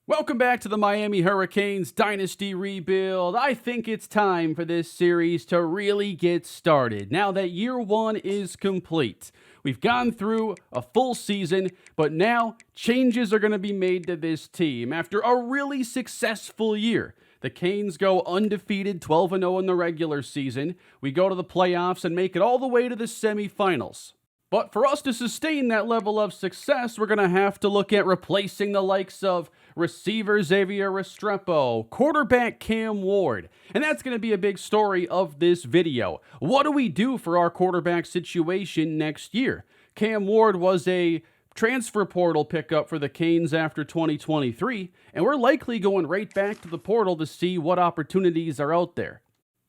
Welcome back to the Miami Hurricanes Dynasty Rebuild. I think it's time for this series to really get started now that year one is complete. We've gone through a full season, but now changes are going to be made to this team after a really successful year. The Canes go undefeated 12-0 in the regular season. We go to the playoffs and make it all the way to the semifinals. But for us to sustain that level of success, we're going to have to look at replacing the likes of receiver Xavier Restrepo, quarterback Cam Ward, and that's going to be a big story of this video. What do we do for our quarterback situation next year? Cam Ward was a transfer portal pickup for the Canes after 2023, and we're likely going right back to the portal to see what opportunities are out there.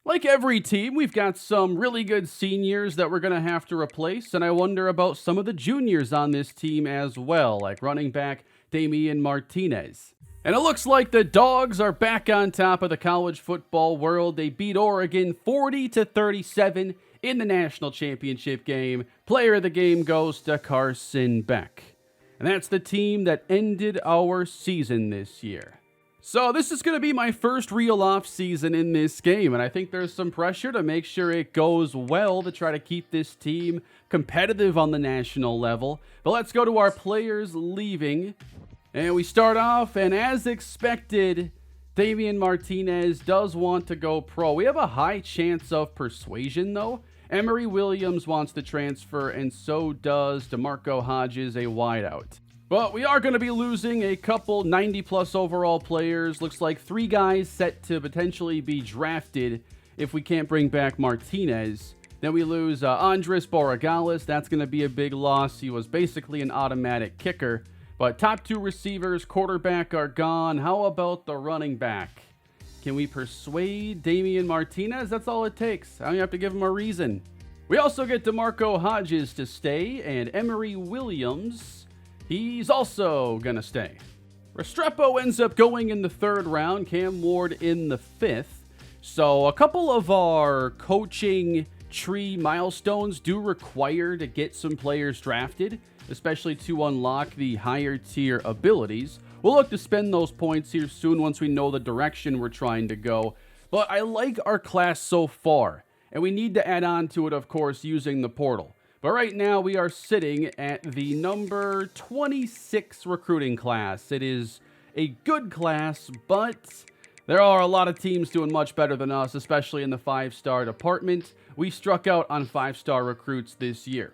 Like every team, we've got some really good seniors that we're going to have to replace, and I wonder about some of the juniors on this team as well, like running back Damian Martinez. And it looks like the Dogs are back on top of the college football world. They beat Oregon 40-37 in the national championship game. Player of the game goes to Carson Beck. And that's the team that ended our season this year. So this is going to be my first real off-season in this game, and I think there's some pressure to make sure it goes well to try to keep this team competitive on the national level. But let's go to our players leaving, and we start off, and as expected, Damian Martinez does want to go pro. We have a high chance of persuasion, though. Emory Williams wants to transfer, and so does DeMarco Hodges, a wideout. But we are going to be losing a couple 90-plus overall players. Looks like 3 guys set to potentially be drafted if we can't bring back Martinez. Then we lose Andres Borregales. That's going to be a big loss. He was basically an automatic kicker. But top 2 receivers, quarterback are gone. How about the running back? Can we persuade Damian Martinez? That's all it takes. I don't have to give him a reason. We also get DeMarco Hodges to stay, and Emory Williams, he's also gonna stay. Restrepo ends up going in the 3rd round, Cam Ward in the 5th. So a couple of our coaching tree milestones do require to get some players drafted, especially to unlock the higher tier abilities. We'll look to spend those points here soon once we know the direction we're trying to go. But I like our class so far, and we need to add on to it, of course, using the portal. But right now, we are sitting at the number 26 recruiting class. It is a good class, but there are a lot of teams doing much better than us, especially in the 5-star department. We struck out on 5-star recruits this year.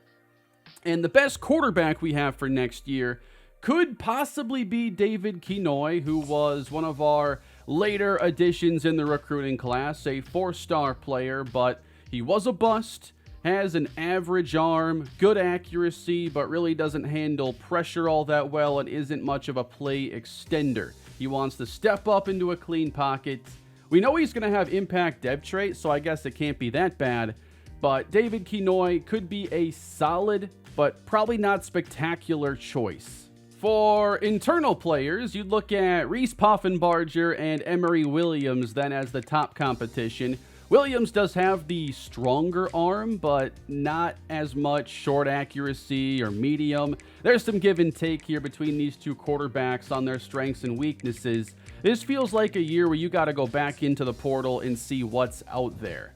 And the best quarterback we have for next year could possibly be David Kinoy, who was one of our later additions in the recruiting class, a 4-star player, but he was a bust. Has an average arm, good accuracy, but really doesn't handle pressure all that well and isn't much of a play extender. He wants to step up into a clean pocket. We know he's going to have impact depth trait, so I guess it can't be that bad. But David Kinoy could be a solid, but probably not spectacular choice. For internal players, you'd look at Reese Poffenbarger and Emory Williams then as the top competition. Williams does have the stronger arm, but not as much short accuracy or medium. There's some give and take here between these 2 quarterbacks on their strengths and weaknesses. This feels like a year where you got to go back into the portal and see what's out there.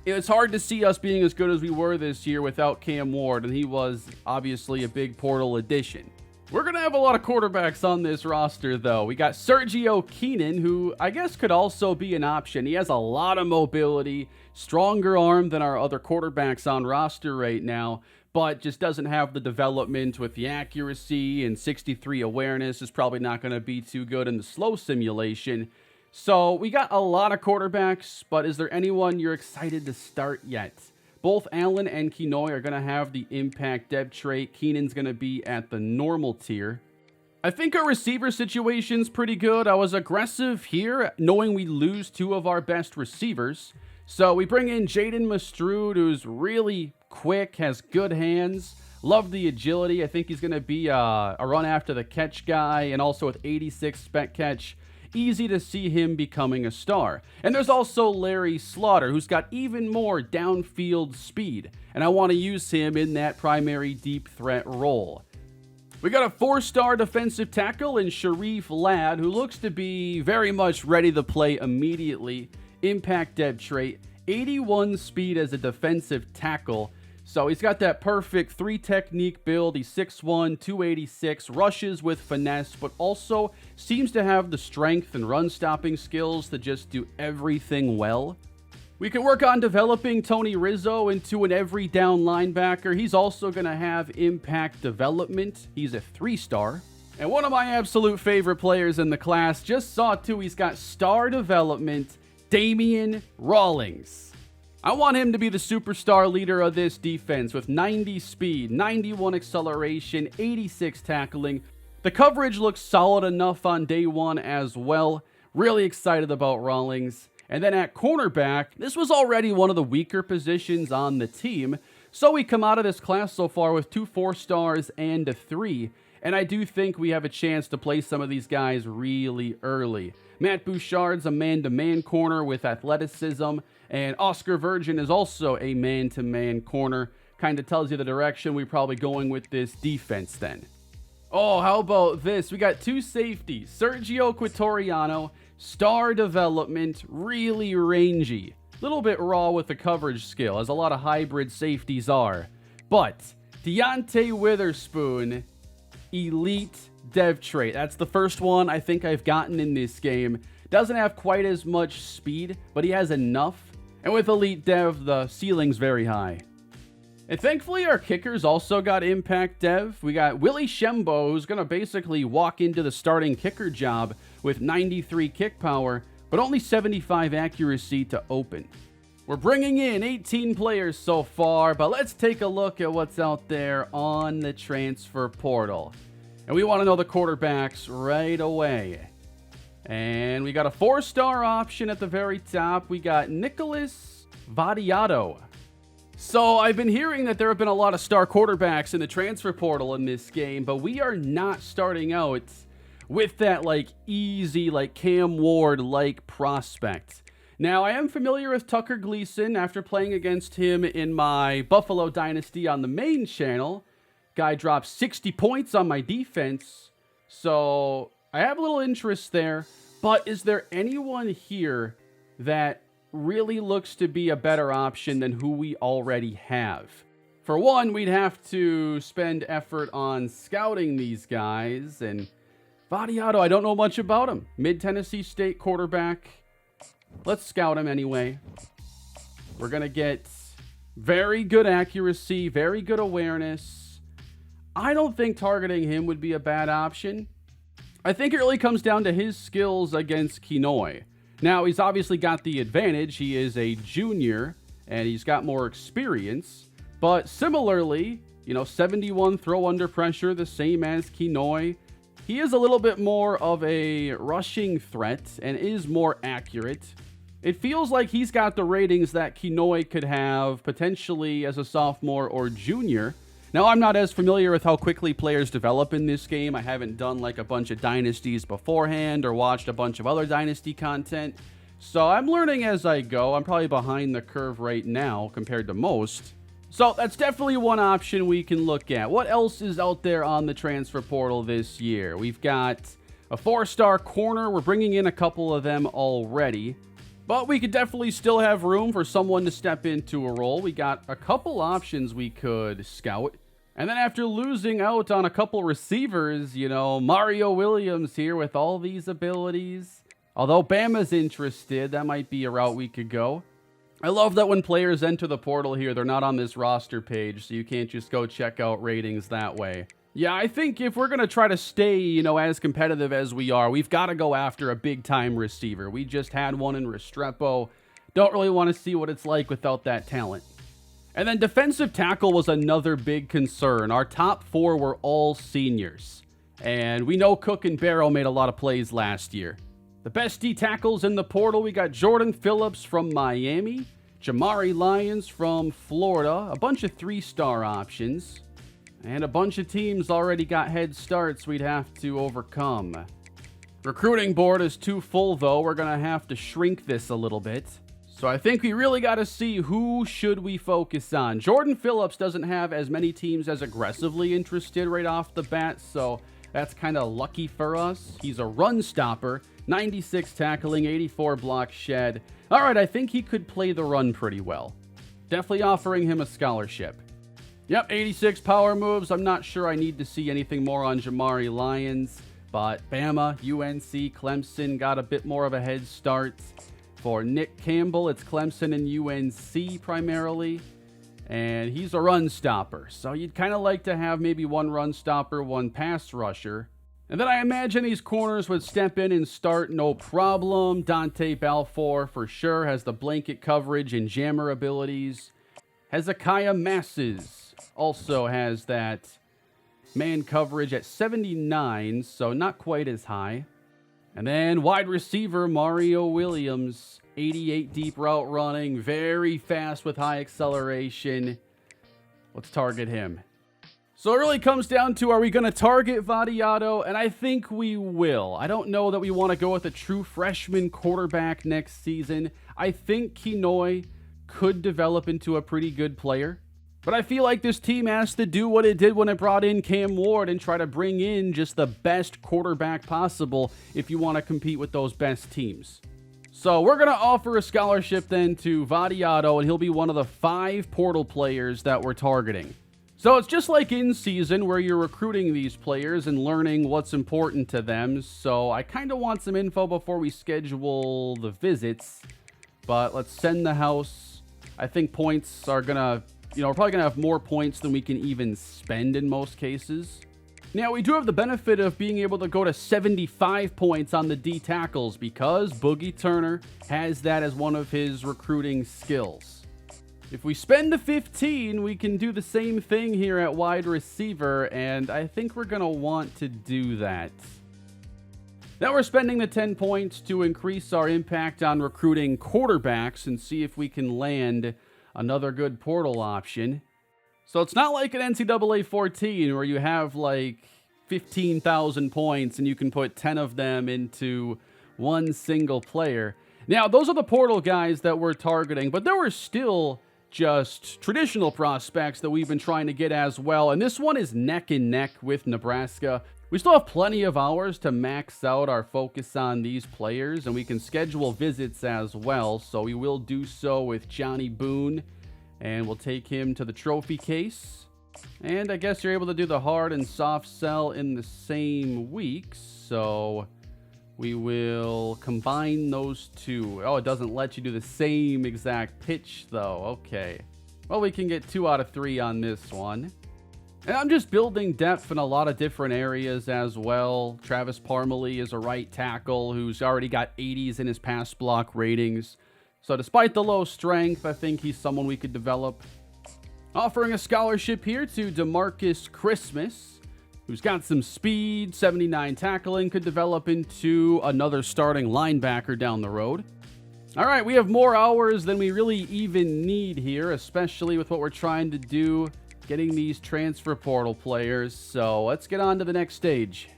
It's hard to see us being as good as we were this year without Cam Ward, and he was obviously a big portal addition. We're going to have a lot of quarterbacks on this roster, though. We got Sergio Keenan, who I guess could also be an option. He has a lot of mobility, stronger arm than our other quarterbacks on roster right now, but just doesn't have the development with the accuracy, and 63 awareness is probably not going to be too good in the slow simulation. So we got a lot of quarterbacks, but is there anyone you're excited to start yet? Both Allen and Kinoy are going to have the impact depth trait. Keenan's going to be at the normal tier. I think our receiver situation's pretty good. I was aggressive here, knowing we lose 2 of our best receivers. So we bring in Jaden Mastrud, who's really quick, has good hands. Love the agility. I think he's going to be a run after the catch guy, and also with 86 spec catch. Easy to see him becoming a star. And there's also Larry Slaughter, who's got even more downfield speed, and I want to use him in that primary deep threat role. We got a 4-star defensive tackle in Sharif Ladd, who looks to be very much ready to play immediately. Impact dev trait, 81 speed as a defensive tackle. So he's got that perfect 3-technique build. He's 6'1", 286, rushes with finesse, but also seems to have the strength and run-stopping skills to just do everything well. We can work on developing Tony Rizzo into an every down linebacker. He's also going to have impact development. He's a 3-star. And one of my absolute favorite players in the class, just saw too, he's got star development, Damian Rawlings. I want him to be the superstar leader of this defense with 90 speed, 91 acceleration, 86 tackling. The coverage looks solid enough on day one as well. Really excited about Rawlings. And then at cornerback, this was already one of the weaker positions on the team. So we come out of this class so far with 2 4-stars and a 3. And I do think we have a chance to play some of these guys really early. Matt Bouchard's a man-to-man corner with athleticism. And Oscar Virgin is also a man-to-man corner. Kind of tells you the direction we're probably going with this defense then. Oh, how about this? We got 2 safeties. Sergio Quitoriano, star development, really rangy. Little bit raw with the coverage skill, as a lot of hybrid safeties are. But Deontay Witherspoon, elite dev trait. That's the first one I think I've gotten in this game. Doesn't have quite as much speed, but he has enough. And with elite dev, the ceiling's very high. And thankfully, our kickers also got impact dev. We got Willie Shembo, who's going to basically walk into the starting kicker job with 93 kick power, but only 75 accuracy to open. We're bringing in 18 players so far, but let's take a look at what's out there on the transfer portal. And we want to know the quarterbacks right away. And we got a 4-star option at the very top. We got Nicholas Vadiato. So I've been hearing that there have been a lot of star quarterbacks in the transfer portal in this game, but we are not starting out with that easy, Cam Ward prospect. Now, I am familiar with Tucker Gleason after playing against him in my Buffalo Dynasty on the main channel. Guy dropped 60 points on my defense, so I have a little interest there. But is there anyone here that really looks to be a better option than who we already have? For one, we'd have to spend effort on scouting these guys, and Vadiato, I don't know much about him. Mid-Tennessee State quarterback. Let's scout him anyway. We're going to get very good accuracy, very good awareness. I don't think targeting him would be a bad option. I think it really comes down to his skills against Kinoy. Now, he's obviously got the advantage. He is a junior, and he's got more experience. But similarly, 71 throw under pressure, the same as Kinoy. He is a little bit more of a rushing threat and is more accurate. It feels like he's got the ratings that Kinoy could have potentially as a sophomore or junior. Now, I'm not as familiar with how quickly players develop in this game. I haven't done a bunch of dynasties beforehand or watched a bunch of other dynasty content. So I'm learning as I go. I'm probably behind the curve right now compared to most. So that's definitely one option we can look at. What else is out there on the transfer portal this year? We've got a 4-star corner. We're bringing in a couple of them already. But we could definitely still have room for someone to step into a role. We got a couple options we could scout. And then after losing out on a couple receivers, Mario Williams here with all these abilities. Although Bama's interested, that might be a route we could go. I love that when players enter the portal here, they're not on this roster page, so you can't just go check out ratings that way. Yeah, I think if we're going to try to stay, as competitive as we are, we've got to go after a big-time receiver. We just had one in Restrepo. Don't really want to see what it's like without that talent. And then defensive tackle was another big concern. Our top 4 were all seniors. And we know Cook and Barrow made a lot of plays last year. The best D tackles in the portal, we got Jordan Phillips from Miami, Jamari Lyons from Florida, a bunch of 3-star options, and a bunch of teams already got head starts we'd have to overcome. Recruiting board is too full, though. We're going to have to shrink this a little bit. So I think we really got to see who should we focus on. Jordan Phillips doesn't have as many teams as aggressively interested right off the bat, so that's kind of lucky for us. He's a run stopper, 96 tackling, 84 block shed. All right, I think he could play the run pretty well. Definitely offering him a scholarship. Yep, 86 power moves. I'm not sure I need to see anything more on Jamari Lyons, but Bama, UNC, Clemson got a bit more of a head start. For Nick Campbell, it's Clemson and UNC primarily, and he's a run stopper. So you'd kind of like to have maybe one run stopper, one pass rusher. And then I imagine these corners would step in and start no problem. Dante Balfour for sure has the blanket coverage and jammer abilities. Hezekiah Masses also has that man coverage at 79, so not quite as high. And then wide receiver Mario Williams, 88 deep route running, very fast with high acceleration. Let's target him. So it really comes down to, are we going to target Vadiato? And I think we will. I don't know that we want to go with a true freshman quarterback next season. I think Kinoy could develop into a pretty good player. But I feel like this team has to do what it did when it brought in Cam Ward and try to bring in just the best quarterback possible if you want to compete with those best teams. So we're going to offer a scholarship then to Vadiato, and he'll be one of the 5 portal players that we're targeting. So it's just like in season where you're recruiting these players and learning what's important to them. So I kind of want some info before we schedule the visits. But let's send the house. I think points are going to... we're probably going to have more points than we can even spend in most cases. Now, we do have the benefit of being able to go to 75 points on the D tackles because Boogie Turner has that as one of his recruiting skills. If we spend the 15, we can do the same thing here at wide receiver, and I think we're going to want to do that. Now we're spending the 10 points to increase our impact on recruiting quarterbacks and see if we can land another good portal option. So it's not like an NCAA 14 where you have like 15,000 points and you can put 10 of them into one single player. Now, those are the portal guys that we're targeting, but there were still just traditional prospects that we've been trying to get as well. And this one is neck and neck with Nebraska. We still have plenty of hours to max out our focus on these players, and we can schedule visits as well. So we will do so with Johnny Boone, and we'll take him to the trophy case. And I guess you're able to do the hard and soft sell in the same week. So we will combine those two. Oh, it doesn't let you do the same exact pitch, though. Okay. Well, we can get 2 out of 3 on this one. And I'm just building depth in a lot of different areas as well. Travis Parmalee is a right tackle who's already got 80s in his pass block ratings. So despite the low strength, I think he's someone we could develop. Offering a scholarship here to DeMarcus Christmas, who's got some speed, 79 tackling, could develop into another starting linebacker down the road. All right, we have more hours than we really even need here, especially with what we're trying to do, getting these transfer portal players. So let's get on to the next stage.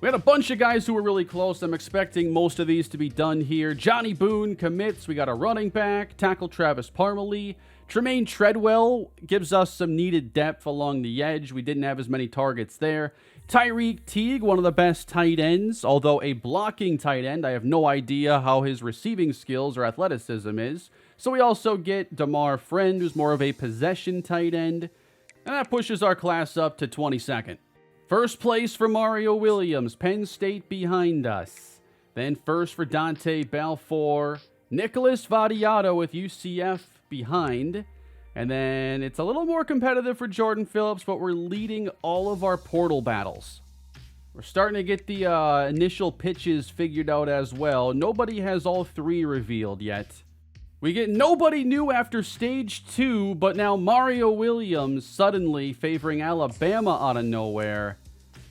We had a bunch of guys who were really close. I'm expecting most of these to be done here. Johnny Boone commits. We got a running back, tackle Travis Parmalee. Tremaine Treadwell gives us some needed depth along the edge. We didn't have as many targets there. Tyreek Teague, one of the best tight ends, although a blocking tight end. I have no idea how his receiving skills or athleticism is. So we also get DeMar Friend, who's more of a possession tight end. And that pushes our class up to 22nd. First place for Mario Williams, Penn State behind us. Then first for Dante Balfour, Nicholas Vadiato with UCF behind. And then it's a little more competitive for Jordan Phillips, but we're leading all of our portal battles. We're starting to get the initial pitches figured out as well. Nobody has all 3 revealed yet. We get nobody new after stage 2, but now Mario Williams suddenly favoring Alabama out of nowhere.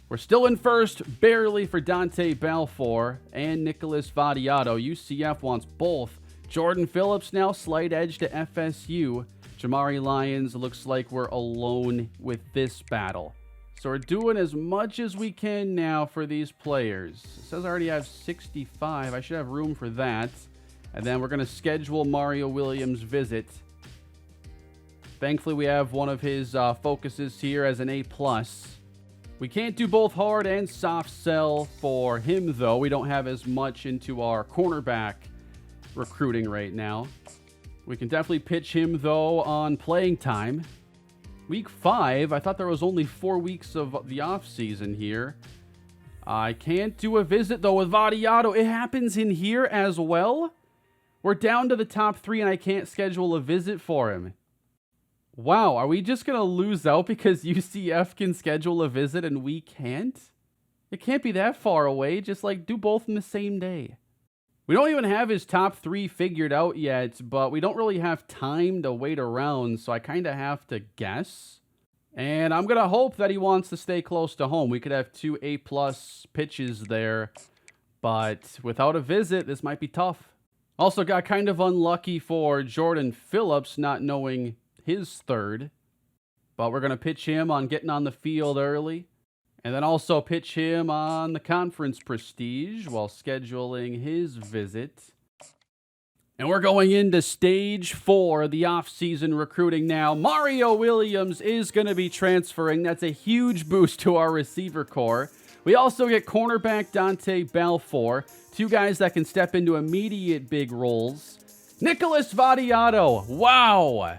We're still in first, barely, for Dante Balfour and Nicholas Vadiato. UCF wants both. Jordan Phillips now slight edge to FSU. Jamari Lyons looks like we're alone with this battle. So we're doing as much as we can now for these players. It says I already have 65. I should have room for that. And then we're going to schedule Mario Williams' visit. Thankfully, we have one of his focuses here as an A+. We can't do both hard and soft sell for him, though. We don't have as much into our cornerback recruiting right now. We can definitely pitch him, though, on playing time. Week 5, I thought there was only 4 weeks of the offseason here. I can't do a visit, though, with Vadiato. It happens in here as well. We're down to the top 3, and I can't schedule a visit for him. Wow, are we just going to lose out because UCF can schedule a visit and we can't? It can't be that far away. Just, do both in the same day. We don't even have his top 3 figured out yet, but we don't really have time to wait around, so I kind of have to guess. And I'm going to hope that he wants to stay close to home. We could have 2 A+ pitches there, but without a visit, this might be tough. Also got kind of unlucky for Jordan Phillips not knowing his third, but we're going to pitch him on getting on the field early, and then also pitch him on the conference prestige while scheduling his visit. And we're going into stage 4 of the offseason recruiting now. Mario Williams is going to be transferring. That's a huge boost to our receiver core. We also get cornerback Dante Balfour, 2 guys that can step into immediate big roles. Nicholas Vadiato, wow!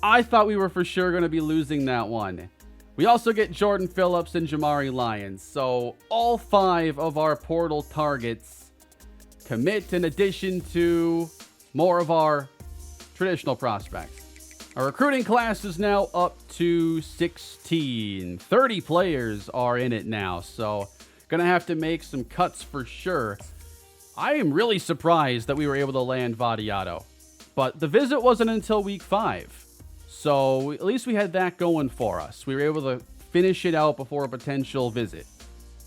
I thought we were for sure going to be losing that one. We also get Jordan Phillips and Jamari Lyons. So all 5 of our portal targets commit in addition to more of our traditional prospects. Our recruiting class is now up to 16. 30 players are in it now, so going to have to make some cuts for sure. I am really surprised that we were able to land Vadiato, but the visit wasn't until week 5. So at least we had that going for us. We were able to finish it out before a potential visit.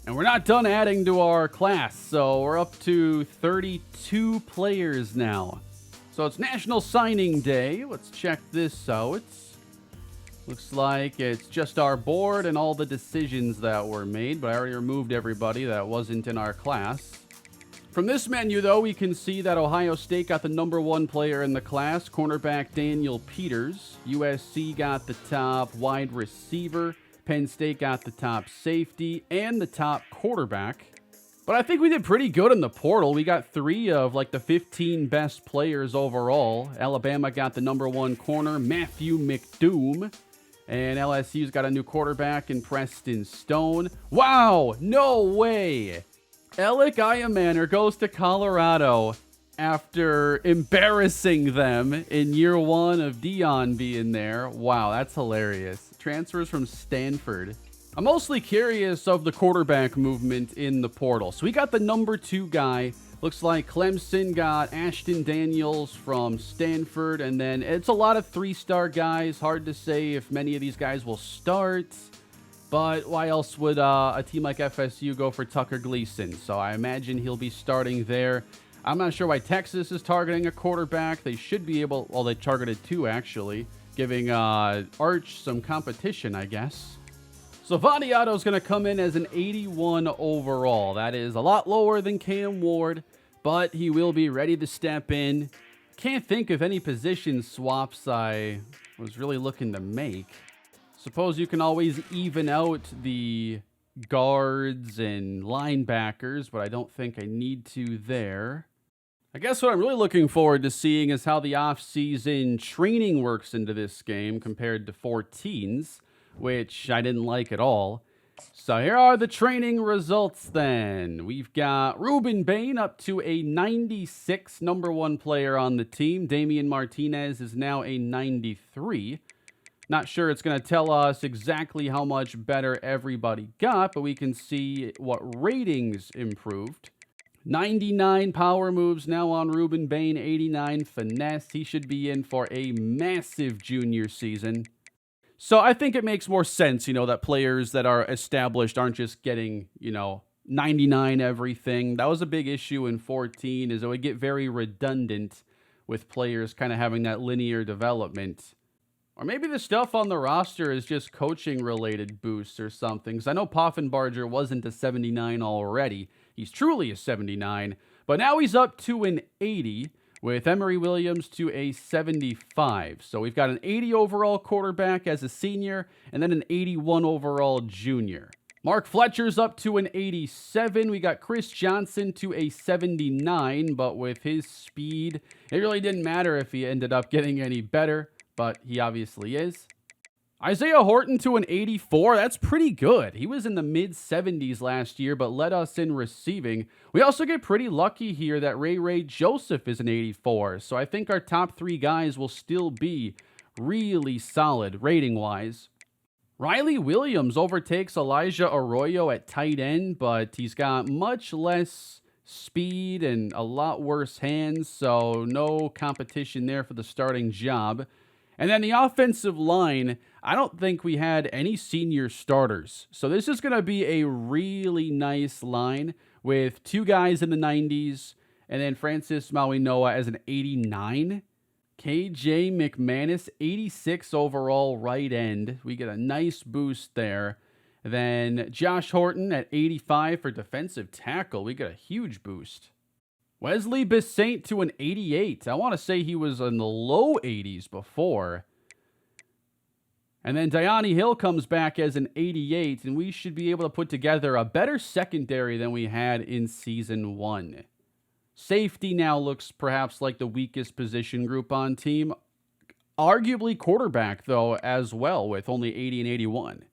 And we're not done adding to our class, so we're up to 32 players now. So it's National Signing Day. Let's check this out. Looks like it's just our board and all the decisions that were made, but I already removed everybody that wasn't in our class. From this menu, though, we can see that Ohio State got the number 1 player in the class, cornerback Daniel Peters. USC got the top wide receiver. Penn State got the top safety and the top quarterback. But I think we did pretty good in the portal. We got 3 of the 15 best players overall. Alabama got the number 1 corner, Matthew McDoom. And LSU's got a new quarterback in Preston Stone. Wow, no way! Alec Iamaner goes to Colorado after embarrassing them in year 1 of Dion being there. Wow, that's hilarious. Transfers from Stanford. I'm mostly curious of the quarterback movement in the portal. So we got the number 2 guy. Looks like Clemson got Ashton Daniels from Stanford. And then it's a lot of 3-star guys. Hard to say if many of these guys will start. But why else would a team like FSU go for Tucker Gleason? So I imagine he'll be starting there. I'm not sure why Texas is targeting a quarterback. They should be able... Well, they targeted 2, actually. Giving Arch some competition, I guess. So Vadiato's going to come in as an 81 overall. That is a lot lower than Cam Ward, but he will be ready to step in. Can't think of any position swaps I was really looking to make. Suppose you can always even out the guards and linebackers, but I don't think I need to there. I guess what I'm really looking forward to seeing is how the offseason training works into this game compared to 14's, which I didn't like at all. So here are the training results then. We've got Ruben Bain up to a 96, number 1 player on the team. Damian Martinez is now a 93. Not sure it's going to tell us exactly how much better everybody got, but we can see what ratings improved. 99 power moves now on Ruben Bain, 89 finesse. He should be in for a massive junior season. So I think it makes more sense, that players that are established aren't just getting, 99 everything. That was a big issue in 14, is it would get very redundant with players kind of having that linear development. Or maybe the stuff on the roster is just coaching-related boosts or something. Because I know Poffenbarger wasn't a 79 already. He's truly a 79. But now he's up to an 80. with Emory Williams to a 75. So we've got an 80 overall quarterback as a senior, and then an 81 overall junior. Mark Fletcher's up to an 87. We got Chris Johnson to a 79, but with his speed, it really didn't matter if he ended up getting any better, but he obviously is. Isaiah Horton to an 84. That's pretty good. He was in the mid-70s last year, but led us in receiving. We also get pretty lucky here that Ray Joseph is an 84, so I think our top 3 guys will still be really solid rating-wise. Riley Williams overtakes Elijah Arroyo at tight end, but he's got much less speed and a lot worse hands, so no competition there for the starting job. And then the offensive line, I don't think we had any senior starters. So this is going to be a really nice line with 2 guys in the 90s, and then Francis Mauinoa as an 89. KJ McManus, 86 overall right end. We get a nice boost there. Then Josh Horton at 85 for defensive tackle. We get a huge boost. Wesley Bissaint to an 88. I want to say he was in the low 80s before. And then Diani Hill comes back as an 88, and we should be able to put together a better secondary than we had in Season 1. Safety now looks perhaps like the weakest position group on team. Arguably quarterback, though, as well, with only 80 and 81.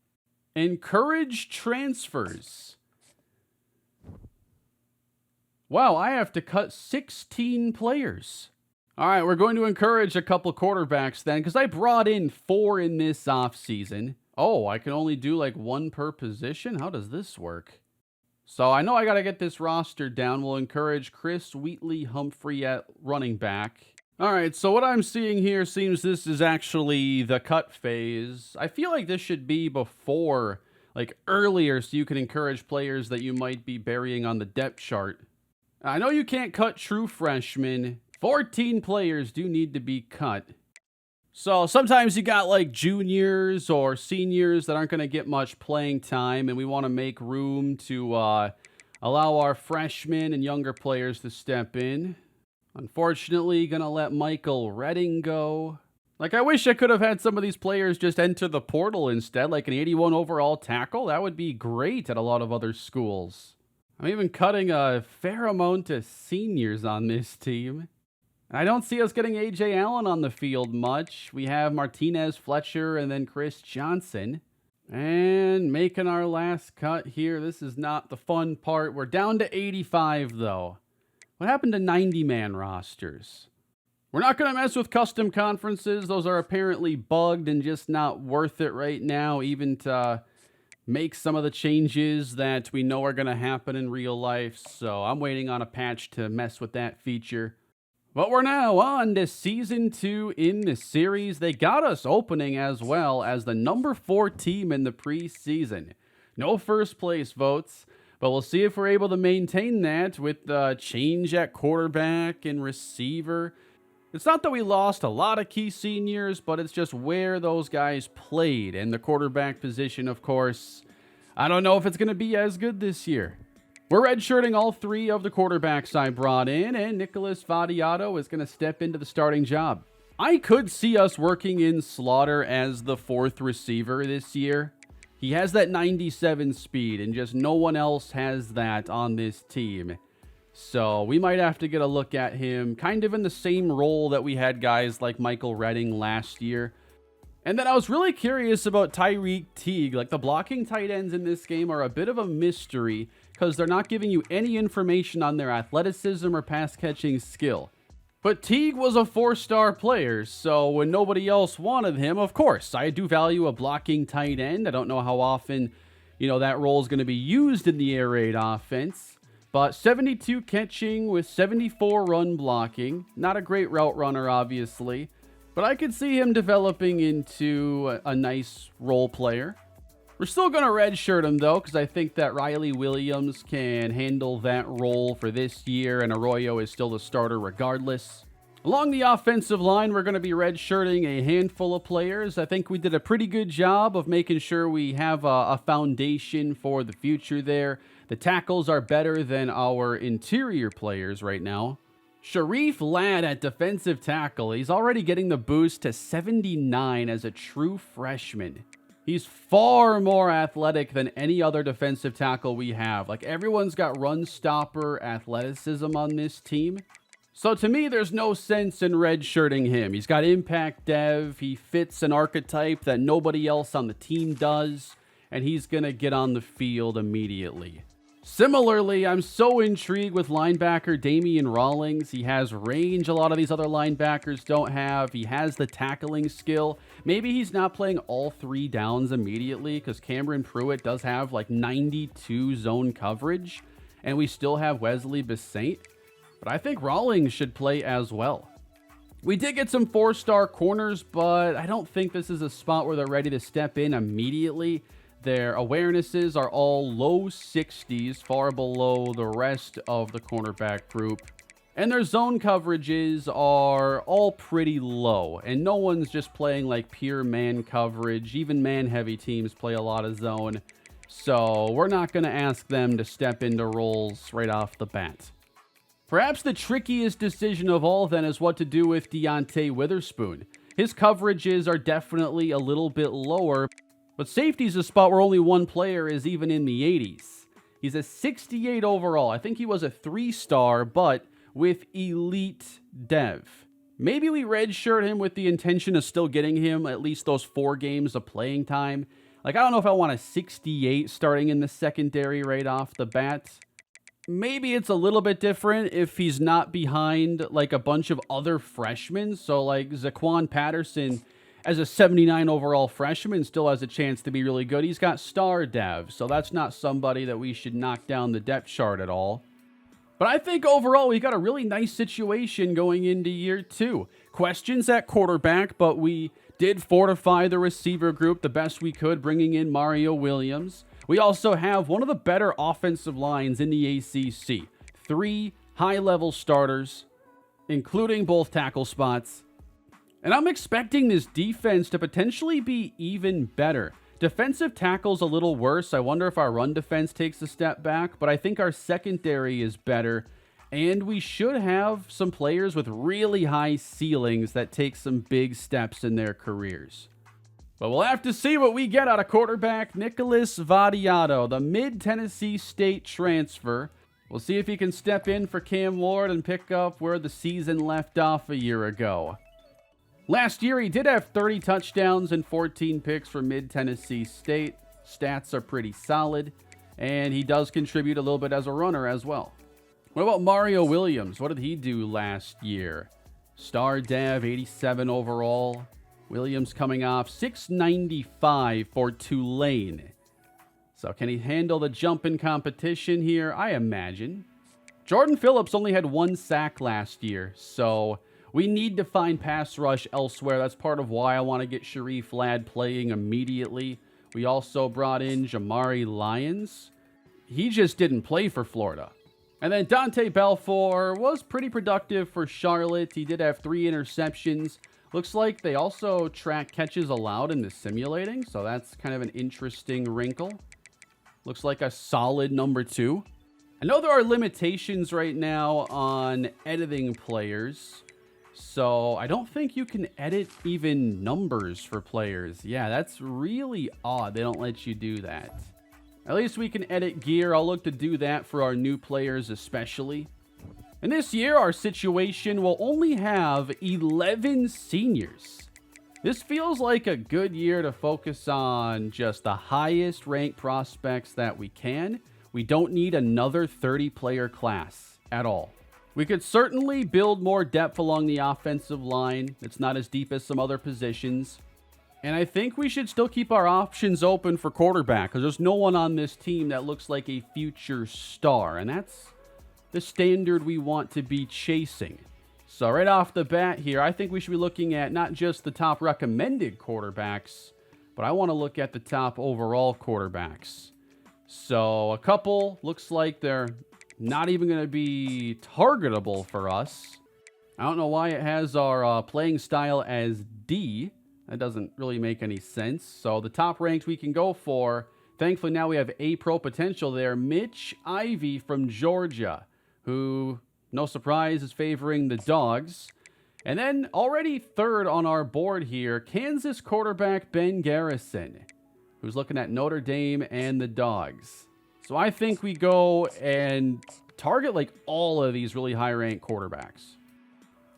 Encourage transfers. Wow, I have to cut 16 players. All right, we're going to encourage a couple quarterbacks then, because I brought in 4 in this offseason. Oh, I can only do like 1 per position? How does this work? So I know I got to get this roster down. We'll encourage Chris Wheatley Humphrey at running back. All right, so what I'm seeing here seems this is actually the cut phase. I feel like this should be before, like earlier, so you can encourage players that you might be burying on the depth chart. I know you can't cut true freshmen. 14 players do need to be cut. So sometimes you got like juniors or seniors that aren't going to get much playing time, and we want to make room to allow our freshmen and younger players to step in. Unfortunately, going to let Michael Redding go. Like, I wish I could have had some of these players just enter the portal instead, like an 81 overall tackle. That would be great at a lot of other schools. I'm even cutting a fair amount of seniors on this team. I don't see us getting A.J. Allen on the field much. We have Martinez, Fletcher, and then Chris Johnson. And making our last cut here. This is not the fun part. We're down to 85, though. What happened to 90-man rosters? We're not going to mess with custom conferences. Those are apparently bugged and just not worth it right now, even to make some of the changes that we know are going to happen in real life. So I'm waiting on a patch to mess with that feature. But we're now on to Season 2 in the series. They got us opening as well as the number 4 team in the preseason. No first place votes, but we'll see if we're able to maintain that with the change at quarterback and receiver. It's not that we lost a lot of key seniors, but it's just where those guys played. And the quarterback position, of course, I don't know if it's going to be as good this year. We're redshirting all 3 of the quarterbacks I brought in, and Nicholas Vadiato is going to step into the starting job. I could see us working in Slaughter as the 4th receiver this year. He has that 97 speed, and just no one else has that on this team. So we might have to get a look at him kind of in the same role that we had guys like Michael Redding last year. And then I was really curious about Tyreek Teague. Like, the blocking tight ends in this game are a bit of a mystery because they're not giving you any information on their athleticism or pass-catching skill. But Teague was a 4-star player, so when nobody else wanted him, of course, I do value a blocking tight end. I don't know how often, that role is going to be used in the air raid offense. But 72 catching with 74 run blocking. Not a great route runner, obviously. But I could see him developing into a nice role player. We're still going to redshirt him, though, because I think that Riley Williams can handle that role for this year, and Arroyo is still the starter regardless. Along the offensive line, we're going to be redshirting a handful of players. I think we did a pretty good job of making sure we have a foundation for the future there. The tackles are better than our interior players right now. Sharif Ladd at defensive tackle. He's already getting the boost to 79 as a true freshman. He's far more athletic than any other defensive tackle we have. Like, everyone's got run stopper athleticism on this team. So to me, there's no sense in redshirting him. He's got impact dev. He fits an archetype that nobody else on the team does. And he's going to get on the field immediately. Similarly, I'm so intrigued with linebacker Damian Rawlings. He has range a lot of these other linebackers don't have. He has the tackling skill. Maybe he's not playing all 3 downs immediately because Cameron Pruitt does have like 92 zone coverage. And we still have Wesley Bissaint. But I think Rawlings should play as well. We did get some 4-star corners, but I don't think this is a spot where they're ready to step in immediately. Their awarenesses are all low 60s, far below the rest of the cornerback group. And their zone coverages are all pretty low. And no one's just playing like pure man coverage. Even man-heavy teams play a lot of zone. So we're not going to ask them to step into roles right off the bat. Perhaps the trickiest decision of all then is what to do with Deontay Witherspoon. His coverages are definitely a little bit lower. But safety's a spot where only one player is even in the 80s. He's a 68 overall. I think he was a 3-star, but with elite dev. Maybe we redshirt him with the intention of still getting him at least those 4 games of playing time. Like, I don't know if I want a 68 starting in the secondary right off the bat. Maybe it's a little bit different if he's not behind like a bunch of other freshmen. So like Zaquan Patterson, as a 79 overall freshman, still has a chance to be really good. He's got star dev, so that's not somebody that we should knock down the depth chart at all. But I think overall we got a really nice situation going into year 2. Questions at quarterback, but we did fortify the receiver group the best we could, bringing in Mario Williams. We also have one of the better offensive lines in the ACC. 3 high-level starters, including both tackle spots. And I'm expecting this defense to potentially be even better. Defensive tackle's a little worse. I wonder if our run defense takes a step back, but I think our secondary is better. And we should have some players with really high ceilings that take some big steps in their careers. But we'll have to see what we get out of quarterback Nicholas Vadiato, the mid-Tennessee State transfer. We'll see if he can step in for Cam Ward and pick up where the season left off a year ago. Last year, he did have 30 touchdowns and 14 picks for mid-Tennessee State. Stats are pretty solid, and he does contribute a little bit as a runner as well. What about Mario Williams? What did he do last year? Star Dev, 87 overall. Williams coming off 695 for Tulane. So can he handle the jump in competition here? I imagine. Jordan Phillips only had 1 sack last year, so we need to find pass rush elsewhere. That's part of why I want to get Sharif Ladd playing immediately. We also brought in Jamari Lyons. He just didn't play for Florida. And then Dante Balfour was pretty productive for Charlotte. He did have 3 interceptions. Looks like they also track catches allowed in the simulating, so that's kind of an interesting wrinkle. Looks like a solid number 2. I know there are limitations right now on editing players. So I don't think you can edit even numbers for players. Yeah, that's really odd. They don't let you do that. At least we can edit gear. I'll look to do that for our new players especially. And this year, our situation will only have 11 seniors. This feels like a good year to focus on just the highest ranked prospects that we can. We don't need another 30-player class at all. We could certainly build more depth along the offensive line. It's not as deep as some other positions. And I think we should still keep our options open for quarterback because there's no one on this team that looks like a future star. And that's the standard we want to be chasing. So right off the bat here, I think we should be looking at not just the top recommended quarterbacks, but I want to look at the top overall quarterbacks. So a couple looks like they're not even going to be targetable for us. I don't know why it has our playing style as D. That doesn't really make any sense. So the top ranked we can go for, thankfully now we have A pro potential there. Mitch Ivy from Georgia, who no surprise, is favoring the Dogs. And then already third on our board here, Kansas quarterback Ben Garrison, who's looking at Notre Dame and the Dogs. So I think we go and target like all of these really high-ranked quarterbacks.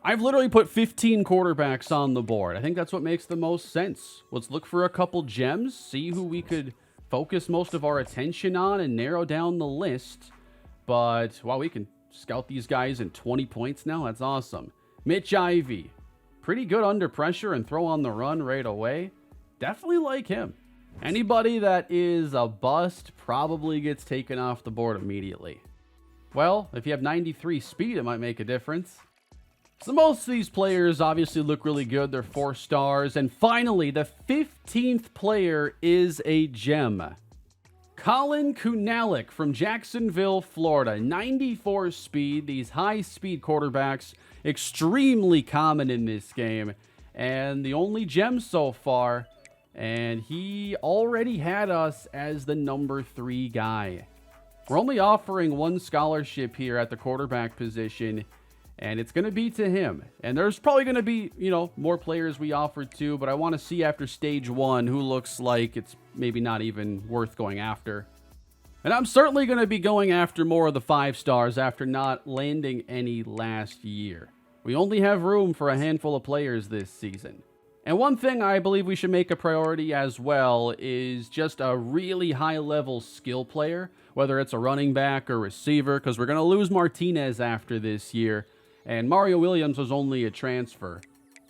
I've literally put 15 quarterbacks on the board. I think that's what makes the most sense. Let's look for a couple gems, see who we could focus most of our attention on and narrow down the list. But, wow, we can scout these guys in 20 points now. That's awesome. Mitch Ivy, pretty good under pressure and throw on the run right away. Definitely like him. Anybody that is a bust probably gets taken off the board immediately. Well, if you have 93 speed, it might make a difference. So most of these players obviously look really good. They're 4 stars. And finally, the 15th player is a gem. Colin Kunalik from Jacksonville, Florida. 94 speed. These high-speed quarterbacks, extremely common in this game. And the only gem so far. And he already had us as the number 3 guy. We're only offering 1 scholarship here at the quarterback position. And it's going to be to him. And there's probably going to be, more players we offer to. But I want to see after stage 1 who looks like it's maybe not even worth going after. And I'm certainly going to be going after more of the 5 stars after not landing any last year. We only have room for a handful of players this season. And one thing I believe we should make a priority as well is just a really high-level skill player. Whether it's a running back or receiver. Because we're going to lose Martinez after this year. And Mario Williams was only a transfer.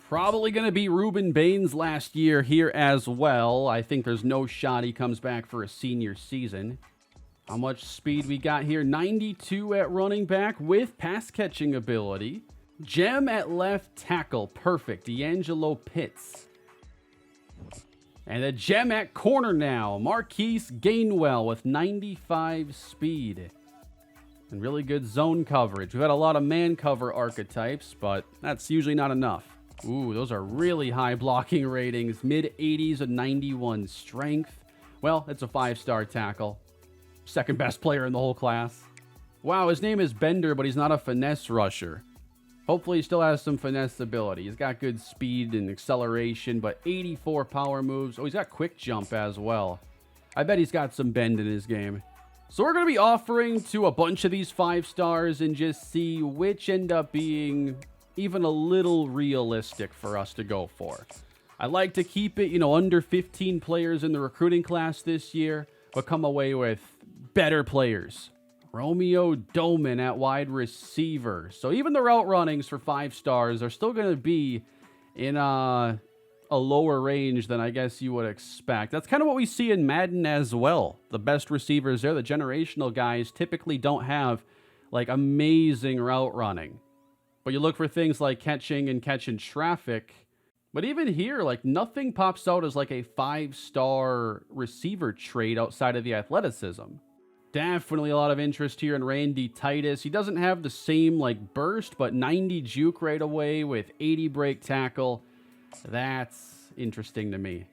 Probably going to be Ruben Baines last year here as well. I think there's no shot he comes back for a senior season. How much speed we got here? 92 at running back with pass catching ability. Gem at left tackle. Perfect. D'Angelo Pitts. And a gem at corner now. Marquise Gainwell with 95 speed. And really good zone coverage. We've had a lot of man cover archetypes, but that's usually not enough. Ooh, those are really high blocking ratings. Mid-80s and 91 strength. Well, it's a 5-star tackle. Second best player in the whole class. Wow, his name is Bender, but he's not a finesse rusher. Hopefully he still has some finesse ability. He's got good speed and acceleration, but 84 power moves. Oh, he's got quick jump as well. I bet he's got some bend in his game. So we're going to be offering to a bunch of these 5 stars and just see which end up being even a little realistic for us to go for. I like to keep it, under 15 players in the recruiting class this year, but come away with better players. Romeo Doman at wide receiver. So even the route runnings for 5 stars are still going to be in a lower range than I guess you would expect. That's kind of what we see in Madden as well. The best receivers there, the generational guys, typically don't have like amazing route running. But you look for things like catching and catching traffic. But even here, like nothing pops out as like a 5-star receiver trait outside of the athleticism. Definitely a lot of interest here in Randy Titus. He doesn't have the same like burst, but 90 juke right away with 80 break tackle. That's interesting to me.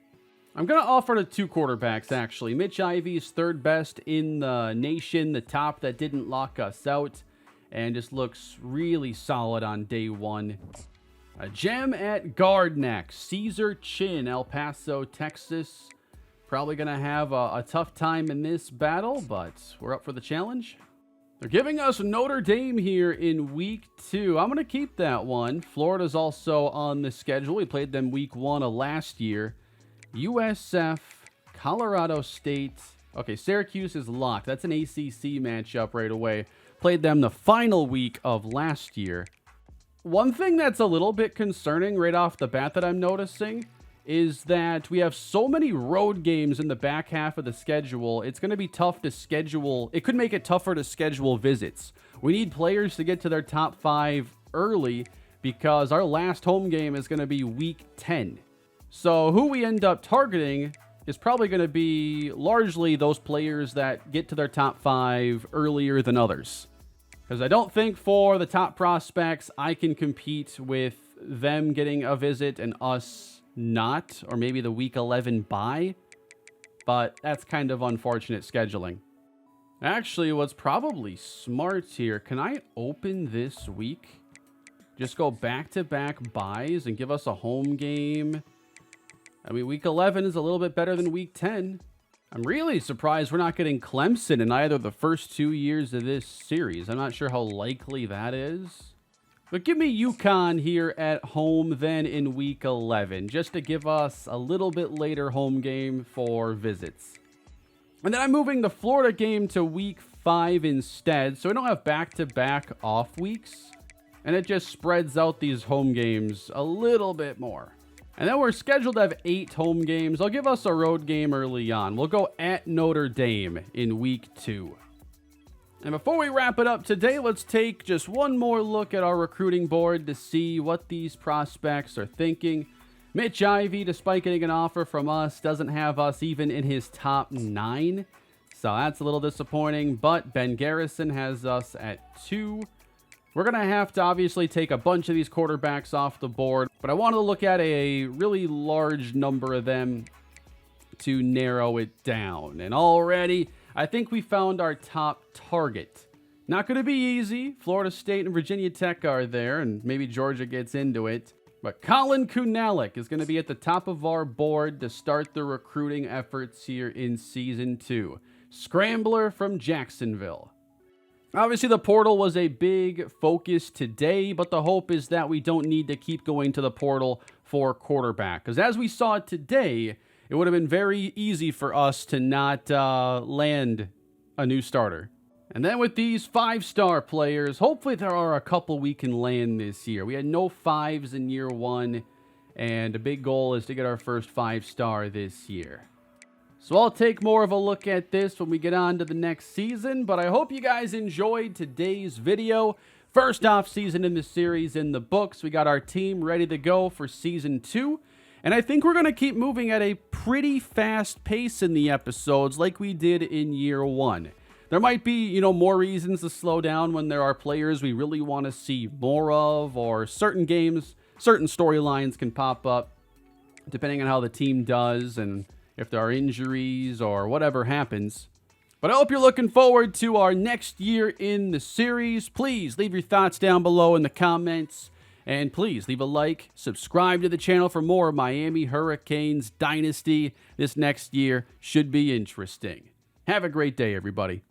I'm going to offer to 2 quarterbacks, actually. Mitch Ivy is 3rd best in the nation, the top that didn't lock us out, and just looks really solid on day 1. A gem at guard next. Caesar Chin, El Paso, Texas. Probably going to have a tough time in this battle, but we're up for the challenge. They're giving us Notre Dame here in week 2. I'm going to keep that one. Florida's also on the schedule. We played them week 1 of last year. USF, Colorado State. Okay, Syracuse is locked. That's an ACC matchup right away. Played them the final week of last year. One thing that's a little bit concerning right off the bat that I'm noticing is that we have so many road games in the back half of the schedule. It's going to be tough to schedule. It could make it tougher to schedule visits. We need players to get to their top 5 early because our last home game is going to be week 10. So who we end up targeting is probably going to be largely those players that get to their top 5 earlier than others. Because I don't think for the top prospects, I can compete with them getting a visit and us not, or maybe the week 11 bye, but that's kind of unfortunate scheduling. Actually, what's probably smart here, can I open this week? Just go back-to-back buys and give us a home game. I mean, week 11 is a little bit better than week 10. I'm really surprised we're not getting Clemson in either of the first 2 years of this series. I'm not sure how likely that is. But give me UConn here at home then in week 11, just to give us a little bit later home game for visits. And then I'm moving the Florida game to week 5 instead, so we don't have back-to-back off weeks. And it just spreads out these home games a little bit more. And then we're scheduled to have 8 home games. I'll give us a road game early on. We'll go at Notre Dame in week 2. And before we wrap it up today, let's take just one more look at our recruiting board to see what these prospects are thinking. Mitch Ivey, despite getting an offer from us, doesn't have us even in his top 9. So that's a little disappointing. But Ben Garrison has us at 2. We're going to have to obviously take a bunch of these quarterbacks off the board, but I wanted to look at a really large number of them to narrow it down. And already, I think we found our top target. Not going to be easy. Florida State and Virginia Tech are there, and maybe Georgia gets into it. But Colin Kunalik is going to be at the top of our board to start the recruiting efforts here in Season 2. Scrambler from Jacksonville. Obviously, the portal was a big focus today, but the hope is that we don't need to keep going to the portal for quarterback. Because as we saw today, it would have been very easy for us to not land a new starter. And then with these 5-star players, hopefully there are a couple we can land this year. We had no 5s in year 1, and a big goal is to get our first 5-star this year. So I'll take more of a look at this when we get on to the next season, but I hope you guys enjoyed today's video. First off season in the series in the books. We got our team ready to go for Season 2, and I think we're going to keep moving at a pretty fast pace in the episodes like we did in year 1. There might be, more reasons to slow down when there are players we really want to see more of, or certain games, certain storylines can pop up, depending on how the team does and if there are injuries or whatever happens. But I hope you're looking forward to our next year in the series. Please leave your thoughts down below in the comments. And please leave a like, subscribe to the channel for more Miami Hurricanes Dynasty. This next year should be interesting. Have a great day, everybody.